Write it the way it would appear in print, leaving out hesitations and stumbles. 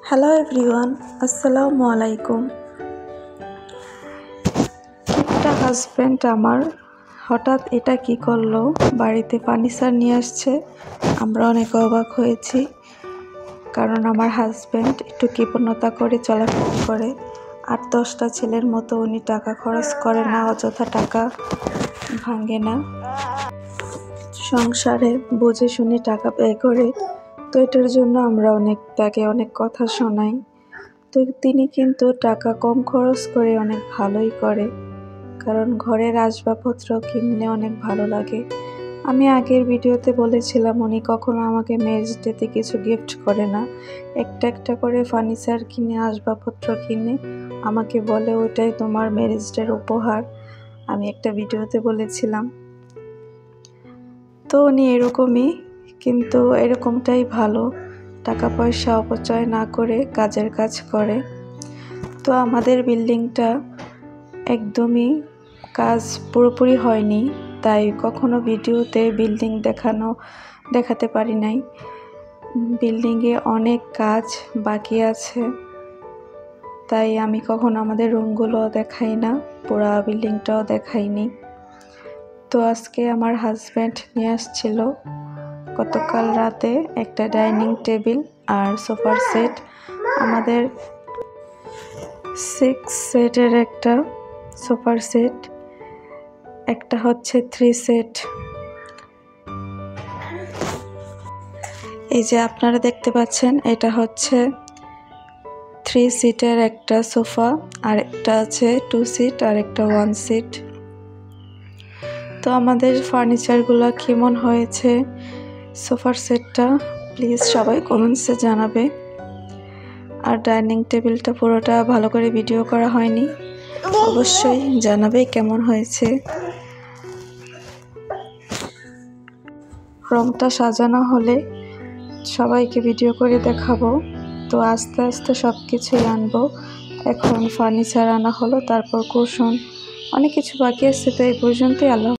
Hello everyone, আসসালামু আলাইকুম। একটা হাজব্যান্ড আমার হঠাৎ এটা কি করলো, বাড়িতে ফার্নিচার নিয়ে আসছে। আমরা অনেক অবাক হয়েছি, কারণ আমার হাজব্যান্ড একটু কৃপণতা করে চলাফেরা করে। 8-10টা ছেলের মতো উনি টাকা খরচ করে না, অযথা টাকা ভাঙে না, সংসারে বুঝে শুনে টাকা ব্যয় করে। তো এটার জন্য আমরা তাকে অনেক কথা শোনাই। তো তিনি কিন্তু টাকা কম খরচ করে অনেক ভালোই করে, কারণ ঘরের আসবাবপত্র কিনলে অনেক ভালো লাগে। আমি আগের ভিডিওতে বলেছিলাম উনি কখনো আমাকে ম্যারেজ ডেতে কিছু গিফট করে না, একটা একটা করে ফার্নিচার কিনে, আসবাবপত্র কিনে আমাকে বলে ওইটাই তোমার ম্যারেজ ডের উপহার। আমি একটা ভিডিওতে বলেছিলাম। তো উনি এরকমই, কিন্তু এরকমটাই ভালো, টাকা পয়সা অপচয় না করে কাজের কাজ করে। তো আমাদের বিল্ডিংটা একদমই কাজ পুরোপুরি হয়নি, তাই কখনো ভিডিওতে বিল্ডিং দেখাতে পারি নাই। বিল্ডিংয়ে অনেক কাজ বাকি আছে, তাই আমি কখনো আমাদের রুমগুলো দেখাই না, পুরা বিল্ডিংটাও দেখাইনি। তো আজকে আমার হাজব্যান্ড নিয়ে আসছিল গতকাল রাতে একটা ডাইনিং টেবিল আর সোফার সেট। আমাদের 6 সেটের একটা সোফার সেট, একটা হচ্ছে 3 সেট। এই যে আপনারা দেখতে পাচ্ছেন, এটা হচ্ছে 3 সিটের একটা সোফা, আর একটা আছে 2 সিট আর একটা 1 সিট। তো আমাদের ফার্নিচারগুলো কেমন হয়েছে, সোফার সেটটা প্লিজ সবাই কমেন্টসে জানাবে। আর ডাইনিং টেবিলটা পুরোটা ভালো করে ভিডিও করা হয়নি, অবশ্যই জানাবে কেমন হয়েছে। রুমটা সাজানো হলে সবাইকে ভিডিও করে দেখাবো। তো আস্তে আস্তে সব কিছুই আনবো। এখন ফার্নিচার আনা হলো, তারপর কুশন, অনেক কিছু বাকি আছে। তো এই পর্যন্তই। আল্লাহ।